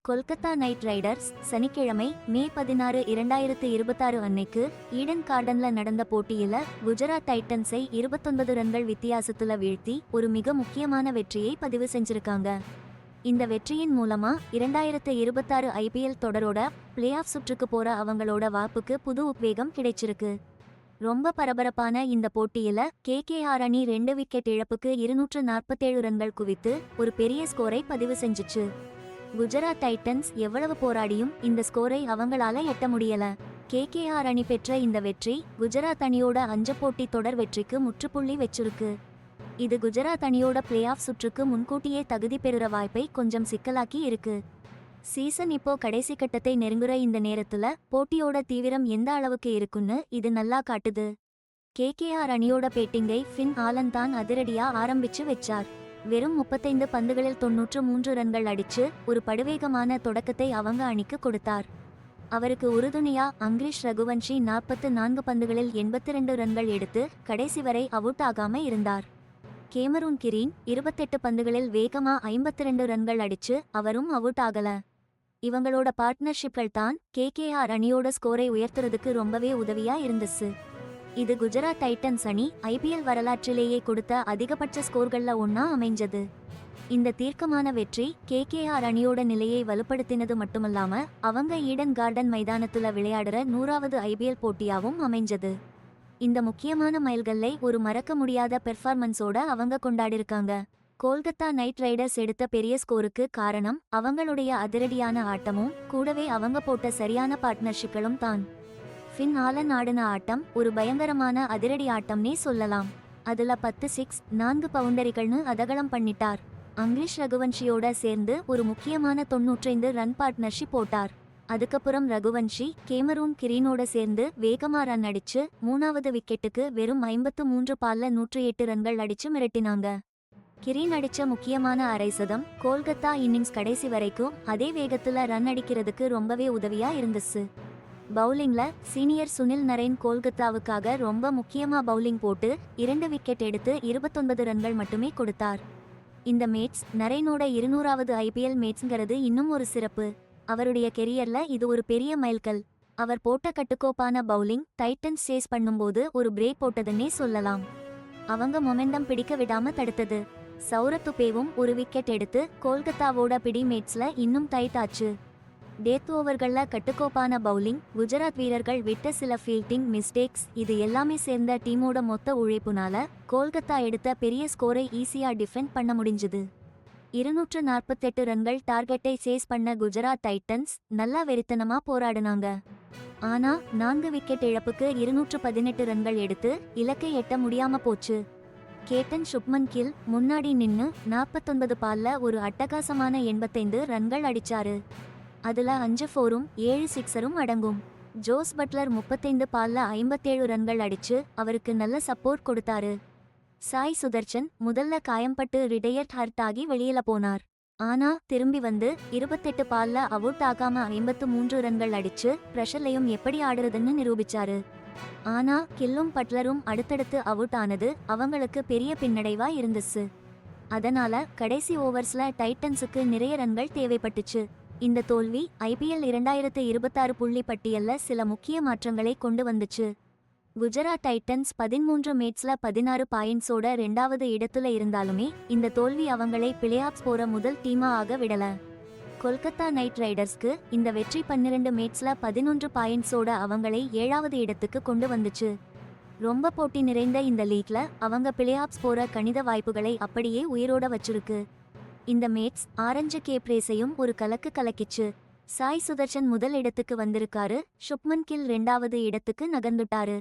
Kolkata night Riders சனிக்கிழமை மே 16, 2026 அன்னைக்கு Eden கார்டன்ல நடந்த போட்டியில குஜராத் டைட்டன்ஸை 29 ரன்கள் வித்தியாசத்துல வீழ்த்தி ஒரு மிக முக்கியமான வெற்றியை பதிவு செஞ்சிருக்காங்க. இந்த வெற்றியின் மூலமா 2026 ஐபிஎல் தொடரோட பிளே ஆஃப் சுற்றுக்கு போற அவங்களோட வாய்ப்புக்கு புது உத்வேகம் கிடைச்சிருக்கு. ரொம்ப பரபரப்பான இந்த போட்டியில கேகேஆர் அணி 2 விக்கெட் இழப்புக்கு 247 ரன்கள் குவித்து ஒரு பெரிய ஸ்கோரை பதிவு செஞ்சுச்சு. குஜராத் டைட்டன்ஸ் எவ்வளவு போராடியும் இந்த ஸ்கோரை அவங்களால எட்ட முடியல. கேகேஆர் அணி பெற்ற இந்த வெற்றி குஜராத் அணியோட 5 போட்டி தொடர் வெற்றிக்கு முற்றுப்புள்ளி வச்சிருக்கு. இது குஜராத் அணியோட பிளே ஆஃப் சுற்றுக்கு முன்கூட்டியே தகுதி பெறுற வாய்ப்பை கொஞ்சம் சிக்கலாக்கி இருக்கு. சீசன் இப்போ கடைசி கட்டத்தை நெருங்குற இந்த நேரத்துல போட்டியோட தீவிரம் எந்த அளவுக்கு இருக்குன்னு இது நல்லா காட்டுது. கேகேஆர் அணியோட பேட்டிங்கை ஃபின் ஆலன் தான் அதிரடியா ஆரம்பிச்சு வச்சார். வெறும் 35 பந்துகளில் 93 ரன்கள் அடிச்சு ஒரு படுவேகமான தொடக்கத்தை அவங்க அணிக்கு கொடுத்தார். அவருக்கு உறுதுணையா அங்கிரிஷ் ரகுவன்ஷி 44 பந்துகளில் 82 ரன்கள் எடுத்து கடைசி வரை அவுட் ஆகாம இருந்தார். கேமரூன் கிரீன் 28 பந்துகளில் வேகமா 52 ரன்கள் அடிச்சு அவரும் அவுட் ஆகல. இவங்களோட பார்ட்னர்ஷிப்கள் தான் கேகேஆர் அணியோட ஸ்கோரை உயர்த்துறதுக்கு ரொம்பவே உதவியா இருந்துச்சு. இது குஜராத் டைட்டன்ஸ் அணி ஐபிஎல் வரலாற்றிலேயே கொடுத்த அதிகபட்ச ஸ்கோர்கள்ல ஒன்னா அமைஞ்சது. இந்த தீர்க்கமான வெற்றி கேகேஆர் அணியோட நிலையை வலுப்படுத்தினது மட்டுமல்லாம அவங்க ஈடன் கார்டன் மைதானத்துல விளையாடுற 100வது ஐபிஎல் போட்டியாவும் அமைஞ்சது. இந்த முக்கியமான மைல்கல்லை ஒரு மறக்க முடியாத பெர்ஃபார்மன்ஸோட அவங்க கொண்டாடிருக்காங்க. கொல்கத்தா நைட் ரைடர்ஸ் எடுத்த பெரிய ஸ்கோருக்கு காரணம் அவங்களுடைய அதிரடியான ஆட்டமும் கூடவே அவங்க போட்ட சரியான பார்ட்னர்ஷிப்களும் தான். ஃபின் ஆலன் ஆடின ஆட்டம் ஒரு பயங்கரமான அதிரடி ஆட்டம்னே சொல்லலாம். அதுல 10 சிக்ஸ் 4 பவுண்டரிகள்னு அதகலம் பண்ணிட்டார். அங்கிரிஷ் ரகுவன்ஷியோட சேர்ந்து ஒரு முக்கியமான 95 ரன் பார்ட்னர்ஷிப் போட்டார். அதுக்கப்புறம் ரகுவன்ஷி கேமரூன் கிரீனோட சேர்ந்து வேகமா ரன் அடிச்சு 3வது விக்கெட்டுக்கு வெறும் 53 பால்ல 108 ரன்கள் அடிச்சு மிரட்டினாங்க. கிரீன் அடிச்ச முக்கியமான அரை சதம் கொல்கத்தா இன்னிங்ஸ் கடைசி வரைக்கும் அதே வேகத்துல ரன் அடிக்கிறதுக்கு ரொம்பவே உதவியா இருந்துச்சு. பவுலிங்ல சீனியர் சுனில் நரேன் கொல்கத்தாவுக்காக ரொம்ப முக்கியமா பவுலிங் போட்டு 2 விக்கெட் எடுத்து 29 ரன்கள் மட்டுமே கொடுத்தார். இந்த மேட்ச் நரேனோட 200வது ஐபிஎல் மேட்ச்ங்கிறது இன்னும் ஒரு சிறப்பு. அவருடைய கெரியர்ல இது ஒரு பெரிய மைல்கல். அவர் போட்ட கட்டுக்கோப்பான பவுலிங் டைட்டன்ஸ் சேஸ் பண்ணும்போது ஒரு பிரேக் போட்டதுன்னே சொல்லலாம். அவங்க மொமெண்டம் பிடிக்க விடாம தடுத்தது. சௌரவ் துபேவும் ஒரு விக்கெட் எடுத்து கொல்கத்தாவோட பிடி மேட்ச்ல இன்னும் டைட் ஆச்சு. டெத் ஓவர்கள்ல கட்டுக்கோப்பான பவுலிங், குஜராத் வீரர்கள் விட்ட சில ஃபீல்டிங் மிஸ்டேக்ஸ், இது எல்லாமே சேர்ந்த டீமோட மொத்த உழைப்புனால கொல்கத்தா எடுத்த பெரிய ஸ்கோரை ஈஸியா டிஃபெண்ட் பண்ண முடிஞ்சுது. 248 ரன்கள் டார்கெட்டை சேஸ் பண்ண குஜராத் டைட்டன்ஸ் நல்லா வெறித்தனமா போராடினாங்க. ஆனா 4 விக்கெட் இழப்புக்கு 218 ரன்கள் எடுத்து இலக்கை எட்ட முடியாம போச்சு. கேப்டன் சுப்மன் கில் முன்னாடி நின்னு 49 பால்ல ஒரு அட்டகாசமான 85 ரன்கள் அடிச்சாரு. அதுல 5 4ம் 7 சிக்ஸரும் அடங்கும். ஜோஸ் பட்லர் 35 பால்ல 57 ரன்கள் அடிச்சு அவருக்கு நல்ல சப்போர்ட் கொடுத்தாரு. சாய் சுதர்சன் முதல்ல காயம்பட்டு ரிட்டையர்ட் ஹர்ட் ஆகி வெளியில போனார். ஆனா திரும்பி வந்து 28 பால்ல அவுட் ஆகாம 53 ரன்கள் அடிச்சு பிரஷர்லையும் எப்படி ஆடுறதுன்னு நிரூபிச்சாரு. ஆனா கில்லும் பட்லரும் அடுத்தடுத்து அவுட் ஆனது அவங்களுக்கு பெரிய பின்னடைவா இருந்துச்சு. அதனால கடைசி ஓவர்ஸ்ல டைட்டன்ஸுக்கு நிறைய ரன்கள் தேவைப்பட்டுச்சு. இந்த தோல்வி ஐபிஎல் 2026 புள்ளி பட்டியல்ல சில முக்கிய மாற்றங்களை கொண்டு வந்துச்சு. குஜராத் டைட்டன்ஸ் 13 மேட்ச்ல 16 பாயிண்ட்ஸோட 2வது இடத்துல இருந்தாலுமே இந்த தோல்வி அவங்களை பிளே ஆஃப்ஸ் போற முதல் டீமா ஆக விடல. கொல்கத்தா நைட் ரைடர்ஸ்க்கு இந்த வெற்றி 12 மேட்ச்ல 11 பாயிண்ட்ஸோட அவங்களை 7வது இடத்துக்கு கொண்டு வந்துச்சு. ரொம்ப போட்டி நிறைந்த இந்த லீக்ல அவங்க பிளே ஆஃப்ஸ் போற கணித வாய்ப்புகளை அப்படியே உயிரோட வச்சிருக்கு. இந்த மேட்ச் ஆரஞ்சு கேப் ரேஸையும் ஒரு கலக்கு கலக்கிச்சு. சாய் சுதர்சன் முதல் இடத்துக்கு வந்திருக்காரு. சுப்மன் கில் 2வது இடத்துக்கு நகர்ந்துட்டாரு.